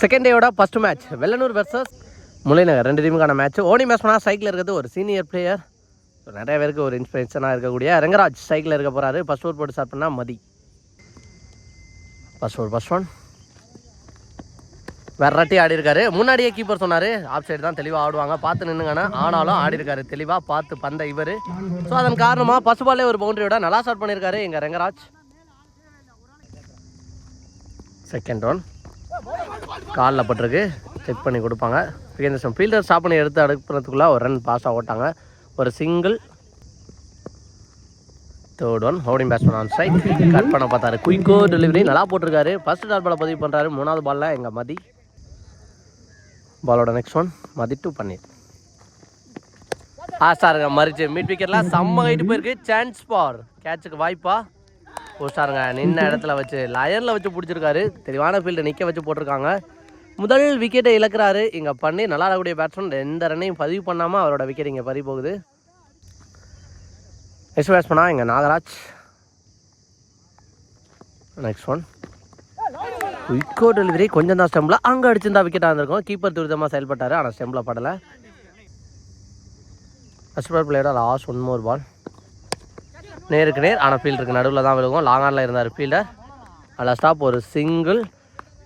Second டேயோட first match Vellanur versus Mullainagar ரெண்டு டீமுக்கான மேட்ச். ஓடி மேட்ச் பண்ணால் சைக்கிள் இருக்கிறது ஒரு சீனியர் பிளேயர், நிறைய பேருக்கு ஒரு இன்ஸ்பிரேஷனாக இருக்கக்கூடிய ரங்கராஜ் சைக்கிள் இருக்க போகிறாரு. ஃபர்ஸ்ட் ஓவர் போட்டு ஸ்டார்ட் பண்ணால் மதி. ஃபர்ஸ்ட் ஒன் வெரைட்டி ஆடி இருக்காரு. முன்னாடியே கீப்பர் சொன்னார் ஆஃப் சைடு தான் தெளிவாக ஆடுவாங்க, பார்த்து நின்றுங்கன்னா. ஆனாலும் ஆடி இருக்காரு தெளிவாக பார்த்து பந்த இவர். ஸோ அதன் காரணமாக ஃபர்ஸ்ட் பாலே ஒரு பவுண்டரியோட நல்லா ஸ்டார்ட் பண்ணியிருக்காரு எங்கள் ரங்கராஜ். செகண்ட் ஒன் காலில் பட்டிருக்கு, செக் பண்ணி கொடுப்பாங்க. ஃபீல்டர் ஸ்டாப் பண்ணி எடுத்து அடுப்புறதுக்குள்ளே ஒரு ரன் பாஸாக ஓட்டாங்க, ஒரு single. Third one holding batsman on strike, cut பண்ண பார்த்தாரு. குயிக்கோ டெலிவரி நல்லா போட்டிருக்காரு. ஃபர்ஸ்ட் டாட் பாலை பதிவு பண்ணுறாரு. மூணாவது பாலில் எங்கள் மதி. பாலோட நெக்ஸ்ட் ஒன் மதி டூ பன்னீர். ஆஸ்டாருங்க மறிச்சு மிட் விக்கெட்லாம் செம்ம ஹைட்டு போயிருக்கு. சான்ஸ் ஃபார் கேட்சுக்கு வாய்ப்பா போஸ்டாருங்க நின்ன இடத்துல வச்சு லயரில் வச்சு பிடிச்சிருக்காரு. தெளிவான ஃபீல்டு நிற்க வச்சு போட்டிருக்காங்க. முதல் விக்கெட்டை இழக்கிறாரு இங்கே பண்ணி. நல்லா ஆடக்கூடிய பேட்ஸ்மேன் எந்த ரன்னையும் பதிவு பண்ணாமல் அவரோட விக்கெட் இங்கே பறி போகுது. நெக்ஸ்ட் பேட்ஸ்மேனா இங்கே நாகராஜ். நெக்ஸ்ட் ஒன் குயிக்கோ டெலிவரி கொஞ்சம் தான் ஸ்டெம்பில் அங்கே அடிச்சிருந்தா விக்கெட்டாக இருந்திருக்கும். கீப்பர் துரிதமாக செயல்பட்டார், ஆனால் ஸ்டெம்பில் படலை. ஃபர்ஸ்ட் பால் பிளேயரோட லாஸ்ட் ஒன் மோர் பால் நேருக்கு நேர், ஆனால் ஃபீல்டருக்கு நடுவில் தான் விழுகும். லாங் ஆனில் இருந்தார் ஃபீல்டர். அதில் ஸ்டாப் ஒரு single.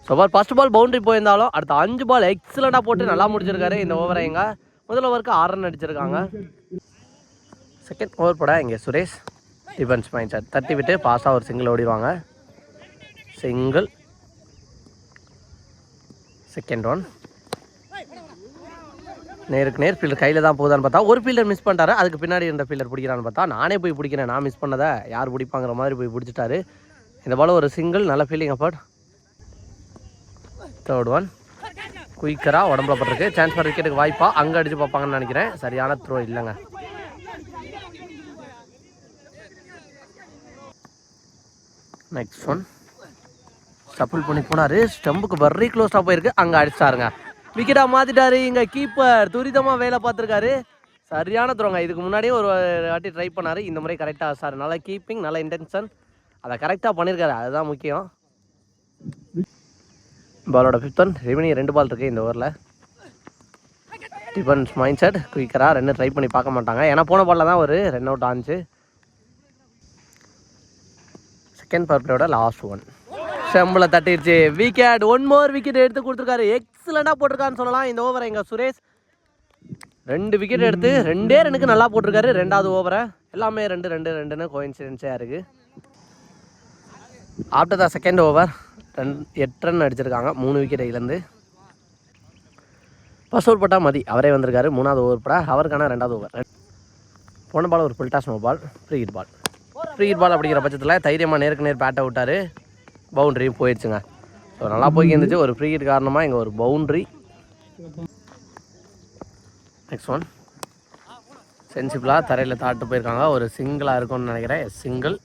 So first ball boundary போயிருந்தாலும் அடுத்த 5 பால் எக்ஸலண்ட்டாக போட்டு நல்லா முடிச்சிருக்காரு இந்த ஓவரை. எங்க முதல் ஓவருக்கு 6 ரன் அடிச்சிருக்காங்க. செகண்ட் ஓவர் போட இங்கே சுரேஷ் டிஃபென்ஸ் மைண்ட் செட் தட்டி விட்டு பாஸாக ஒரு சிங்கிள் ஓடிடுவாங்க. சிங்கிள். செகண்ட் ஒன் நேருக்கு நேர் ஃபீல்டர் கையில் தான் போகுதான்னு பார்த்தா ஒரு ஃபீல்டர் மிஸ் பண்ணிட்டாரு. அதுக்கு பின்னாடி இருந்த ஃபீல்டர் பிடிக்கிறான்னு பார்த்தா நானே போய் பிடிக்கிறேன், நான் மிஸ் பண்ணதை யார் பிடிப்பாங்கிற மாதிரி போய் பிடிச்சிட்டாரு. இந்த பால் ஒரு சிங்கிள், நல்ல ஃபீலிங் அப்பார்ட். தேர்ட் ஒன் குயிக்கராக உடம்புல பட்டிருக்கு. சான்ஸ் ஃபார் விக்கெட்டுக்கு வாய்ப்பா அங்கே அடித்து பார்ப்பாங்கன்னு நினைக்கிறேன். சரியான த்ரோ இல்லைங்க. நெக்ஸ்ட் ஒன் ஸ்டப்பிள் பண்ணி போனார், ஸ்டம்புக்கு வெரி க்ளோஸாக போயிருக்கு, அங்கே அடிச்சாருங்க. விக்கெட்டாக மாற்றிட்டாரு இங்கே கீப்பர். துரிதமாக வேலை பார்த்துருக்காரு. சரியான த்ரோங்க. இதுக்கு முன்னாடியே ஒரு வாட்டி ட்ரை பண்ணார், இந்த முறை கரெக்டாக சார். நல்ல கீப்பிங், நல்ல இன்டென்ஷன், அதை கரெக்டாக பண்ணியிருக்காரு, அதுதான் முக்கியம். பாலோட 5th ஒன் ரெவென்யூ 2 பால் இருக்குது இந்த ஓவரில். டிஃபென்ஸ் மைண்ட் செட் குயிக்கராக ரன்னு ட்ரை பண்ணி பார்க்க மாட்டாங்க, ஏன்னா போன பாலில் தான் ஒரு ரன் அவுட் ஆனிச்சு. செகண்ட் பவர் பிளேயோட லாஸ்ட் ஒன் செம்பில் தட்டிடுச்சு. விக்கெட், 1 மோர் விக்கெட் எடுத்து கொடுத்துருக்காரு. எக்ஸலண்ட்டாக போட்டிருக்காருன்னு சொல்லலாம் இந்த ஓவரை எங்கள் சுரேஷ். 2 விக்கெட் எடுத்து 2 ரன்னுக்கு நல்லா போட்டிருக்காரு ரெண்டாவது ஓவரை. எல்லாமே 2-2-2ன்னு கோயின்சிடென்ஸாக இருக்குது. After the second over 8 run அடிச்சிருக்காங்க 3 விக்கெட்டை இழந்து. ஃபர்ஸ்ட் ஓவர் போட்டால் மதி அவரே வந்திருக்காரு. 3வது ஓவர் போட அவருக்கான 2வது ஓவர். போன பால் ஒரு full toss ball, free hit ball. Free hit ball அப்படிங்கிற பட்சத்தில் தைரியமாக நேருக்கு நேர் பேட்டை விட்டார், பவுண்ட்ரியும் போயிடுச்சுங்க. ஸோ நல்லா போய் இருந்துச்சு. ஒரு ஃப்ரீ ஹிட் காரணமாக இங்கே ஒரு பவுண்ட்ரி. நெக்ஸ்ட் ஒன் சென்சிபிளாக தரையில் தாட்டு போயிருக்காங்க, ஒரு சிங்கிளாக இருக்கும்னு நினைக்கிறேன். Single.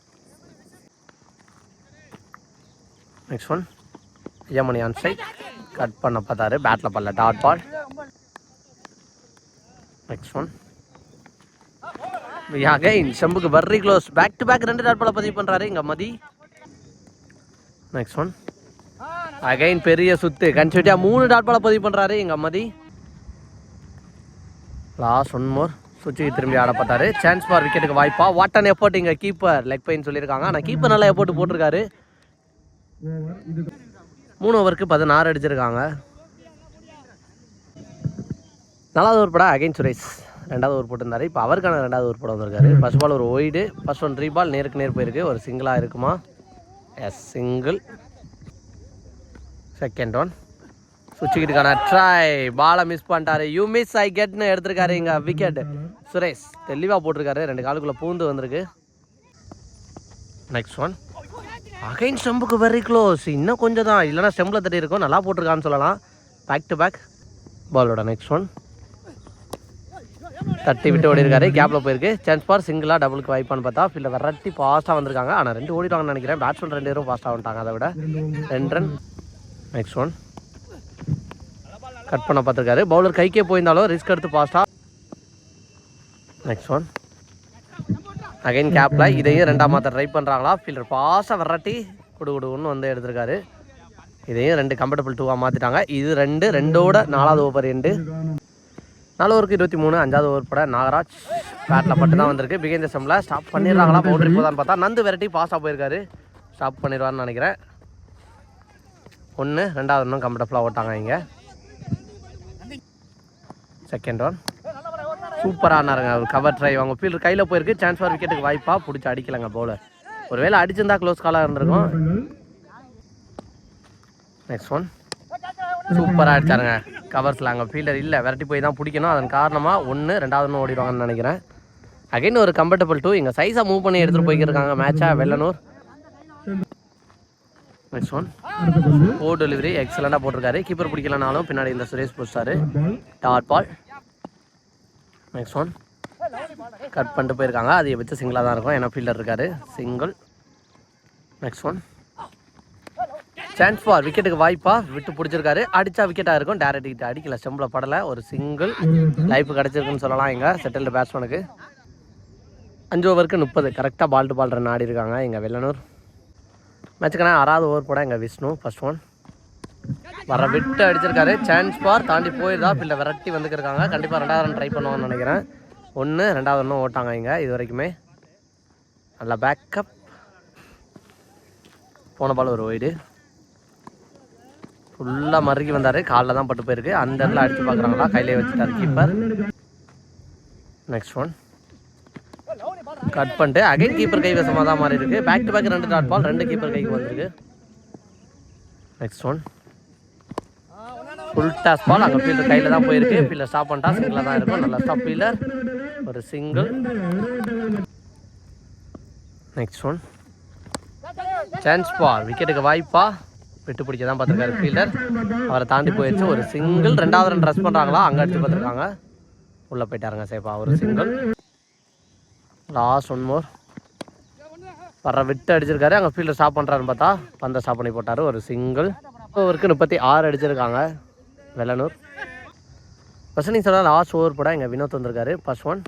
Next one Aiyamani on strike, cut பண்ண பார்த்தாரு, பேட்டில் பல்ல dot ball. Next one again செம்புக்கு very close, back to back 2 dot பாலை பதிவு பண்ணுறாரு இங்கே மதி. நெக்ஸ்ட் ஒன் அகைன் பெரிய சுத்து, கன்சியூட்டியாக 3 டாட் பாலை பதிவு பண்ணுறாரு இங்கே மதி. லாஸ்ட் 1 மோர் சுவிட்சுக்கு திரும்பி ஆட பார்த்தாரு. சான்ஸ் ஃபார் விக்கெட்டுக்கு வாய்ப்பா. வாட் அன் எஃபர்ட் இங்கே கீப்பர் லெக் பைன்னு சொல்லியிருக்காங்க, ஆனால் கீப்பர் நல்லா எஃபர்ட் போட்டிருக்காரு. 3 ஓவருக்கு 16 அடிச்சிருக்காங்க. 4வது ஓவர் போட அகைன் சுரேஷ் 2வது ஓவர் போட்டிருந்தாரு. இப்போ அவருக்கான 2வது ஓவர் போட வந்திருக்காரு. ஃபர்ஸ்ட் பால் ஒரு ஒய்டு, ஃபர்ஸ்ட் ஒன் 3 பால் நேருக்கு நேர் போயிருக்கு, ஒரு சிங்கிளாக இருக்குமா? Yes, single. செகண்ட் ஒன் சுவிட்சுக்கிட்டுக்கான ட்ரை, பாலை மிஸ் பண்ணிட்டாரு. யூ மிஸ் ஐ கெட்னு எடுத்திருக்காரு இங்கே விக்கெட். சுரேஷ் தெளிவாக போட்டிருக்காரு, 2 காலுக்குள்ளே பூந்து வந்திருக்கு. நெக்ஸ்ட் ஒன் அகைன் ஸ்டம்புக்கு வெரி க்ளோஸ், இன்னும் கொஞ்சம் தான், இல்லைனா ஸ்டெம்பில் தட்டி இருக்கும். நல்லா போட்டிருக்கான்னு சொல்லலாம். Back to back. பாலோட நெக்ஸ்ட் ஒன் தட்டி விட்டு ஓடி இருக்காரு, கேப்பில் போயிருக்கு. சான்ஸ் ஃபார் சிங்கிளாக டபுளுக்கு வாய்ப்பான்னு பார்த்தா ஃபீல்டர் வெரைட்டி ஃபாஸ்ட்டாக வந்திருக்காங்க, ஆனால் 2 ஓடிட்டாங்கன்னு நினைக்கிறேன். பேட்ஸ்மேன் 2 பேரும் ஃபாஸ்ட்டாக வந்துட்டாங்க, அதை விட 2 ரன். நெக்ஸ்ட் ஒன் கட் பண்ண பார்த்துருக்காரு. பவுலர் கைக்கே போயிருந்தாலும் ரிஸ்க் எடுத்து ஃபாஸ்ட்டாக. நெக்ஸ்ட் ஒன் அகைன் கேப்பில், இதையும் 2ஆம் மாற்ற ட்ரை பண்ணுறாங்களா? ஃபீல்டர் ஃபாஸ்ட்டாக வெரைட்டி கொடுன்னு வந்து எடுத்திருக்காரு. இதையும் 2 கம்ஃபர்டபுள் 2-ஆக மாற்றிட்டாங்க. இது 2ஓட 4வது ஓவர் எண்டு. 4 ஓவருக்கு 23. 5வது ஓவர் பட நாகராஜ் பேட்டில் பட்டு தான் வந்திருக்கு. பிகைன் த ஸ்டம்பில் ஸ்டாப் பண்ணிடுறாங்களா, பவுண்டரி போதான்னு பார்த்தா நந்து விரட்டி பாஸாக போயிருக்காரு. ஸ்டாப் பண்ணிடுவார்னு நினைக்கிறேன். 1, 2வது இன்னும் கம்ஃபர்டபுளாக ஓட்டாங்க இங்கே. செகண்ட் ஒன் சூப்பராக ஆனாருங்க. கவர் ட்ரை அவங்க ஃபீல்டர் கையில் போயிருக்கு. சான்ஸ் ஃபார் விக்கெட்டுக்கு வாய்ப்பாக பிடிச்சி அடிக்கலைங்க பவுலர். ஒருவேளை அடிச்சிருந்தா க்ளோஸ் காலாக இருந்திருக்கும். நெக்ஸ்ட் ஒன் சூப்பராக அடிச்சாருங்க. கவர்ஸில் அங்கே ஃபீல்டர் இல்லை, விரட்டி போய் தான் பிடிக்கணும். அதன் காரணமாக 1, 2வது ஓடிடுவாங்கன்னு நினைக்கிறேன். அகைன் ஒரு கம்ஃபர்டபுள் 2. இங்கே சைஸாக மூவ் பண்ணி எடுத்துகிட்டு போய்க்கிருக்காங்க மேட்சா வெள்ளனூர். நெக்ஸ்ட் ஒன் டெலிவரி எக்ஸலண்டாக போட்டிருக்காரு. கீப்பர் பிடிக்கலனாலும் பின்னாடி இந்த சுரேஷ் பிடிச்சாரு. Dot ball. Next one cut பண்ணிட்டு போயிருக்காங்க. அதை வச்சு சிங்கிளாக தான் இருக்கும், ஏன்னா ஃபீல்டர் இருக்காரு. Single. Next one chance for விக்கெட்டுக்கு வாய்ப்பா விட்டு பிடிச்சிருக்காரு. அடித்தா விக்கெட்டாக இருக்கும். டேரக்ட் கிட்ட அடிக்கல, ஸ்டெம்பில் படலை. ஒரு சிங்கிள் லைஃப் கிடச்சிருக்குன்னு சொல்லலாம் இங்கே செட்டில்டு பேட்ஸ்மேனுக்கு. 5 ஓவருக்கு 30 கரெக்டாக பால் டு பால் ரன் ஆடி இருக்காங்க இங்கே வெள்ளனூர். மேட்சுக்கான 6வது ஓவர் போட இங்கே விஷ்ணு. ஃபர்ஸ்ட் ஒன் வர விட்டு அடிச்சிருக்காரு. சான்ஸ் ஃபார் தாண்டி போயிருந்தா இல்லை விரட்டி வந்துருக்காங்க. கண்டிப்பாக 2வது ரன் ட்ரை பண்ணுவாங்கன்னு நினைக்கிறேன். 1, 2வது ரன்னும் ஓட்டாங்க இங்கே. இது வரைக்குமே நல்லா பேக்கப். போன பால் ஒரு ஒய்டு ஃபுல்லாக மறுக்கி வந்தார். காலில் தான் பட்டு போயிருக்கு. அந்த இடத்துல அடித்து பார்க்குறாங்களா, கையிலே வச்சுட்டாரு கீப்பர். நெக்ஸ்ட் ஒன் கட் பண்ணிட்டு அகைன் கீப்பர் கை வசமாக தான் மாறி இருக்கு. Back to back 2 dot ball 2 keeper கைக்கு வந்திருக்கு. Next one full toss ball அங்கே ஃபீல்டர் கையில் தான் போயிருக்கு. ஃபீல்டர் ஸ்டாப் பண்ணிட்டா சிங்கிளாக தான் இருக்கும். நல்லா ஸ்டாப் ஃபீல்டர். ஒரு single. Next one chance ball விக்கெட்டுக்கு வாய்ப்பா விட்டு பிடிக்க தான் பார்த்துருக்காரு ஃபீல்டர். அவரை தாண்டி போயிடுச்சு. ஒரு சிங்கிள். 2வது ரன் ரஷ் பண்ணுறாங்களா, அங்கே அடிச்சு பார்த்துருக்காங்க. உள்ளே போயிட்டாருங்க சேஃபா. ஒரு சிங்கிள். லாஸ்ட் 1 மோர் வர விட்டு அடிச்சிருக்காரு. அங்கே ஃபீல்டர் ஸ்டாப் பண்ணுறாருன்னு பார்த்தா பந்தை ஸ்டாப் பண்ணி போட்டார். ஒரு சிங்கிள். ஓவருக்கு 36 அடிச்சிருக்காங்க வெள்ளனூர். ஃபர்ஸ்ட் சொல்ல லாஸ்ட் ஓவர் போட இங்கே வினோத் வந்திருக்காரு. ஃபர்ஸ்ட் ஒன்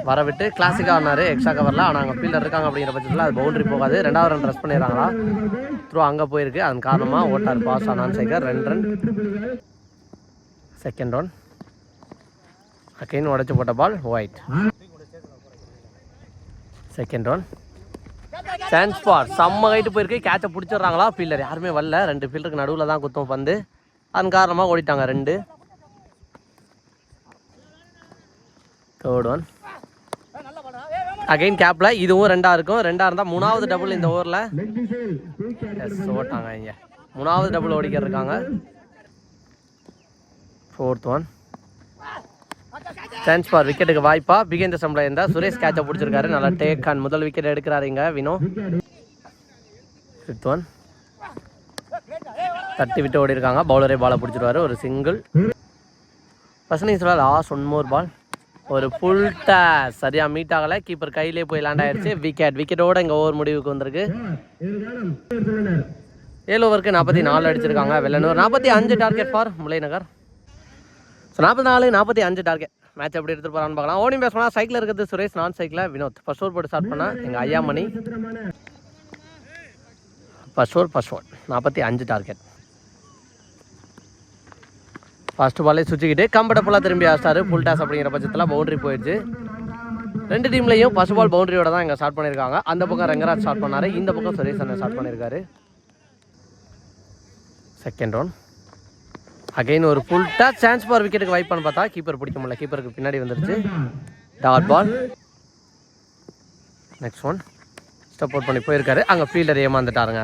வர விட்டு கிளாசிக்காக ஆனார் எக்ஸ்ட்ரா கவரில். ஆனால் அங்கே ஃபீல்டர் இருக்காங்க அப்படிங்கிற பட்சத்தில் அது பவுண்டரி போகாது. 2வது ரன் ரஷ் பண்ணிடுறாங்களா, த்ரூ அங்கே போயிருக்கு. அதன் காரணமாக ஓட்டார் பாஸ் ஆனான்னு Sekar. 2 run. Second one again உடச்சி போட்ட ball wide. Second one chance for செம்ம கைட்டு போயிருக்கு. கேட்சை பிடிச்சிடுறாங்களா, ஃபீல்டர் யாருமே வரல. 2 ஃபீல்டருக்கு நடுவில் தான் குத்தம் பந்து. அதன் காரணமாக ஓடிட்டாங்க 2. தேர்ட் ஒன் அகைன் கேப்பில். இதுவும் 2ஆக இருக்கும். 2ஆக இருந்தால் 3வது டபுள் இந்த ஓவரில். எஸ் ஓட்டாங்க இங்கே. 3வது டபுள் ஓடிக்க இருக்காங்க. 4th ஒன் சான்ஸ் ஃபார் விக்கெட்டுக்கு வாய்ப்பா பிகைன் த ஸ்டம்பில் இருந்தால் சுரேஷ் கேட்சை பிடிச்சிருக்காரு. நல்லா டேக் ஆன் முதல் விக்கெட் எடுக்கிறாரு இங்கே வினோ. 5th ஒன் தட்டி விட்டு ஓடி இருக்காங்க. பவுலரே பாலை பிடிச்சிருவாரு. ஒரு சிங்கிள். ஃபர்ஸ்ட் சொல்ல லாஸ்ட் 1 மோர் பால். ஒரு ஃபுல் டாஸ் சரியாக மீட் ஆகலை. கீப்பர் கையிலே போய் லேண்ட் ஆயிடுச்சு. விக்கெட்டோட இங்கே ஓவர் முடிவுக்கு வந்திருக்கு. 7 ஓவருக்கு 44 அடிச்சிருக்காங்க Vellanur. 45 target for Mullainagar. So 44, 45 target. Match எப்படி எடுத்துகிட்டு போகிறான்னு பார்க்கலாம். ஓடிங் பேஸ் பண்ணால் சைக்கிள் இருக்கிறது சுரேஷ், நான் சைக்கிளில் வினோத். ஃபர்ஸ்ட் ஓவர் போட்டு ஸ்டார்ட் பண்ணால் எங்கள் Aiyamani. First over 45 target. First பாலே சுற்றிக்கிட்டு கம்ஃபர்டபுளாக திரும்பி ஆஸ்டாரு. ஃபுல் டாஸ் அப்படிங்கிற பட்சத்தில் பவுண்டரி போயிடுச்சு. 2 டீம்லையும் ஃபர்ஸ்ட் பால் பவுண்டரியோட தான் இங்கே ஸ்டார்ட் பண்ணியிருக்காங்க. அந்த பக்கம் ரங்கராஜ் ஸ்டார்ட் பண்ணார், இந்த பக்கம் சுரேஷ் அண்ணன் ஸ்டார்ட் பண்ணியிருக்காரு. செகண்ட் ரவுண்ட் அகைன் ஒரு ஃபுல் டாஸ். சான்ஸ் ஃபார் விக்கெட்டுக்கு வைப்பான்னு பார்த்தா கீப்பர் பிடிக்க முடியல. கீப்பருக்கு பின்னாடி வந்துருச்சு. Dot ball. Next one step out பண்ணி போயிருக்காரு. அங்கே ஃபீல்டர் ஏமாந்துட்டாருங்க.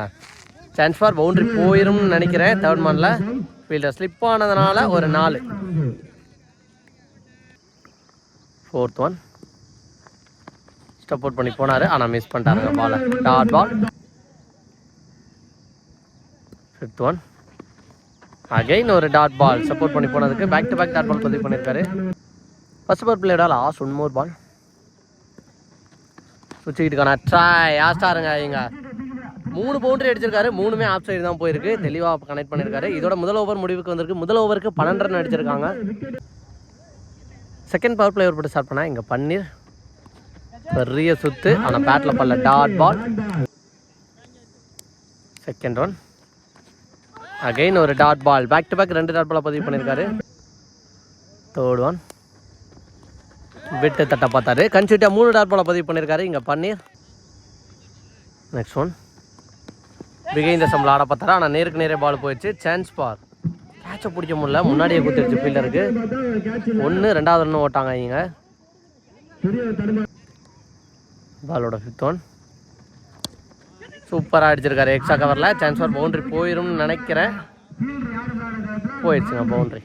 சான்ஸ் ஃபார் பவுண்டரி போயிரும்னு நினைக்கிறேன். தேர்ட் மேனில் ஃபீல்டர் ஸ்லிப் ஆனதுனால ஒரு 4. 4th ஒன் ஸ்டெப் அவுட் பண்ணி போனார், ஆனால் மிஸ் பண்ணிட்டாருங்க பாலை. Dot ball. 5th one again ஒரு டாட் பால். சப்போர்ட் பண்ணி போனதுக்கு back to back dot ball பதிவு பண்ணியிருக்காரு. ஃபர்ஸ்ட் ஓவர் பிளேயரா லாஸ்ட் 1 மோர் பால். சுற்றிக்கிட்டுக்கான ட்ரை ஆஸ்டாருங்க. இங்கே 3 பவுண்டரி அடிச்சிருக்காரு. 3மே ஆஃப் சைடு தான் போயிருக்கு. தெளிவாக கனெக்ட் பண்ணியிருக்காரு. இதோட முதல் ஓவர் முடிவுக்கு வந்திருக்கு. முதல் ஓவருக்கு 12 ரன் அடிச்சிருக்காங்க. செகண்ட் பவர் பிளேயர் போட்டு ஸ்டார்ட் பண்ணால் இங்கே பன்னீர் பெரிய சுத்து, ஆனால் பேட்டில் பல்ல. Dot ball. Second one again ஒரு dot ball, back to back 2 dot பாலை பதிவு பண்ணியிருக்காரு. தேர்ட் ஒன் விட்டு தட்ட பார்த்தாரு, கன்சியூட்டியாக 3 டாட் பாலை பதிவு பண்ணியிருக்காரு. இங்கே பன்னீர். நெக்ஸ்ட் ஒன் பிகைந்த சம்பளம் ஆட பார்த்தாரு, ஆனால் நேருக்கு நேரே பால் போயிடுச்சு. சான்ஸ் பார், கேட்சை பிடிக்க முடியல, முன்னாடியே குத்திருச்சு ஃபீல்டருக்கு. 1 2வது ரன் ஓட்டாங்க இங்க. பாலோட 5th ஒன் சூப்பராக அடிச்சிருக்காரு எக்ஸ்ட்ரா கவரில். சான்ஸ் ஃபார் பவுண்டரி போயிரும்னு நினைக்கிறேன். போயிடுச்சுங்க பவுண்டரி.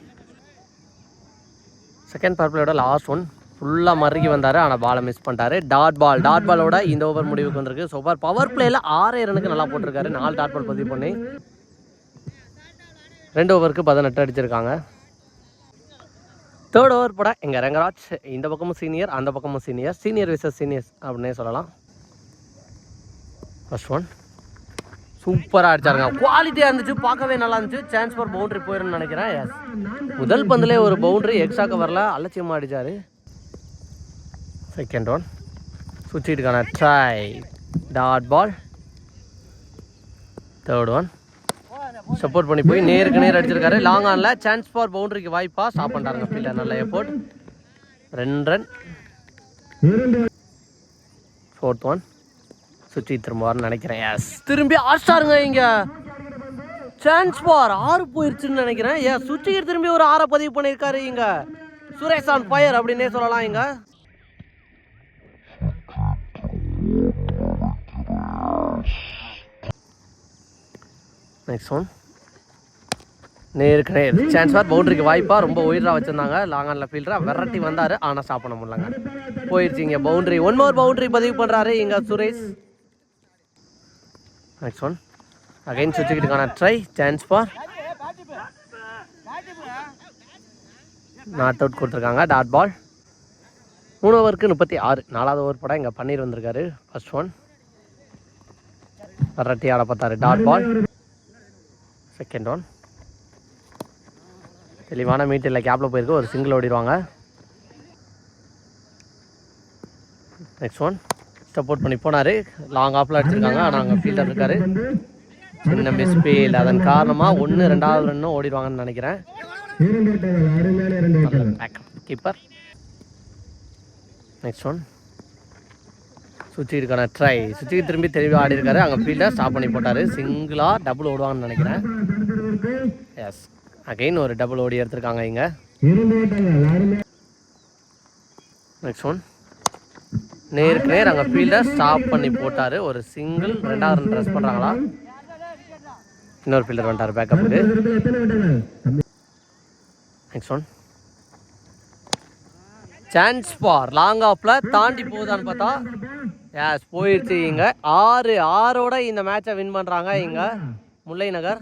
செகண்ட் பவர் பிளேயோட லாஸ்ட் ஒன் ஃபுல்லாக மறுகி வந்தார், ஆனால் பாலை மிஸ் பண்ணிட்டாரு. டாட் பாலோட இந்த ஓவர் முடிவுக்கு வந்திருக்கு. ஸோ பவர் பிளேயில் 6 ரனுக்கு நல்லா போட்டிருக்காரு. 4 டாட் பால் பதிவு பண்ணி 2 ஓவருக்கு 18 அடிச்சிருக்காங்க. தேர்ட் ஓவர் போட எங்கள் ரங்கராஜ் இந்த பக்கமும் சீனியர், அந்த பக்கமும் சீனியர் விசஸ் சீனியர்ஸ் அப்படின்னே சொல்லலாம். ஃபர்ஸ்ட் ஒன் சூப்பராக அடிச்சாருங்க, குவாலிட்டியாக இருந்துச்சு, பார்க்கவே நல்லா இருந்துச்சு. சான்ஸ் ஃபார் பவுண்டரி போயிருன்னு நினைக்கிறேன். எஸ், முதல் பந்திலே ஒரு பவுண்டரி எக்ஸ்ட்ரா கவரில் அலட்சியமாக அடித்தார். செகண்ட் ஒன் சுவிட்சுக்கான try, dot ball. Third one support பண்ணி போய் நேருக்கு நேர் அடிச்சிருக்காரு. லாங் ஆனில் சான்ஸ் ஃபார் பவுண்டரிக்கு வாய்ப்பாக ஸ்டாப் பண்ணிட்டாருங்க ஃபீல்டர். நல்ல எஃபோர்ட். 2 ரன். ஃபோர்த் ஒன் சுற்றி திரும்புவார்னு நினைக்கிறேன். எஸ், திரும்பி ஆஸ்டாருங்க இங்கே. சான்ஸ் ஃபார் 6 போயிடுச்சுன்னு நினைக்கிறேன். எஸ், சுற்றி திரும்பி ஒரு 6 பதிவு பண்ணியிருக்காரு இங்கே. சுரேஷ் ஆன் ஃபயர் அப்படின்னே சொல்லலாம் இங்கே. நெக்ஸ்ட் ஒன் நேருக்கு நேர் சான்ஸ் ஃபார் பவுண்டரிக்கு வாய்ப்பாக ரொம்ப ஒயிடாக வச்சுருந்தாங்க. லாங் ஆனில் ஃபீல்டராக விரட்டி வந்தார், ஆனால் ஸ்டாப் பண்ண முடியலங்க. போயிடுச்சு இங்கே பவுண்டரி. 1 more பவுண்டரி பதிவு பண்ணுறாரு இங்கே சுரேஷ். நெக்ஸ்ட் ஒன் அகைன் சுவிட்சுக்கான try, chance for not out கொடுத்துருக்காங்க. Dot ball. 3 ஓவருக்கு 36. 4வது ஓவர் போட இங்கே பன்னீர் வந்திருக்காரு. ஃபர்ஸ்ட் ஒன் விரட்டி ஆட பார்த்தாரு, டாட் பால். செகண்ட் ஒன் தெளிவான மீட்டரில் கேப்பில் போயிருக்கு, ஒரு சிங்கிள் ஓடிடுவாங்க. நெக்ஸ்ட் ஒன் சப்போர்ட் பண்ணி போனார், லாங் ஆஃபில் அடிச்சிருக்காங்க, ஆனால் அங்கே ஃபீல்டர் இருக்கார். சின்ன மிஸ் ஃபீல்ட், அதன் காரணமாக 1 2வது ரன்னும் ஓடிடுவாங்கன்னு நினைக்கிறேன். கீப்பர். நெக்ஸ்ட் ஒன் சுவிட்சுக்கான ட்ரை, சுவிட்சுக்கு திரும்பி தெளிவாக ஆடி இருக்காரு. அங்கே ஃபீல்டர் ஸ்டாப் பண்ணி போட்டார். சிங்கிளாக டபுள் ஓடுவாங்கன்னு நினைக்கிறேன். எஸ், அகைன் ஒரு டபுள் ஓடி எடுத்திருக்காங்க இங்கே. நெக்ஸ்ட் ஒன் நேருக்கு நேர் அங்கே ஃபீல்டர் ஸ்டாப் பண்ணி போட்டார். ஒரு சிங்கிள். 2வது ரன் ட்ரெஸ் பண்ணுறாங்களா? இன்னொரு ஃபீல்டர் வந்துட்டார் பேக்கப்புக்கு. Next one chance for long ஆஃபில் தாண்டி போகுதான்னு பார்த்தா எஸ் போயிடுச்சு இங்கே. 6 6ஓட இந்த மேட்சை வின் பண்ணுறாங்க இங்கே முல்லை நகர்.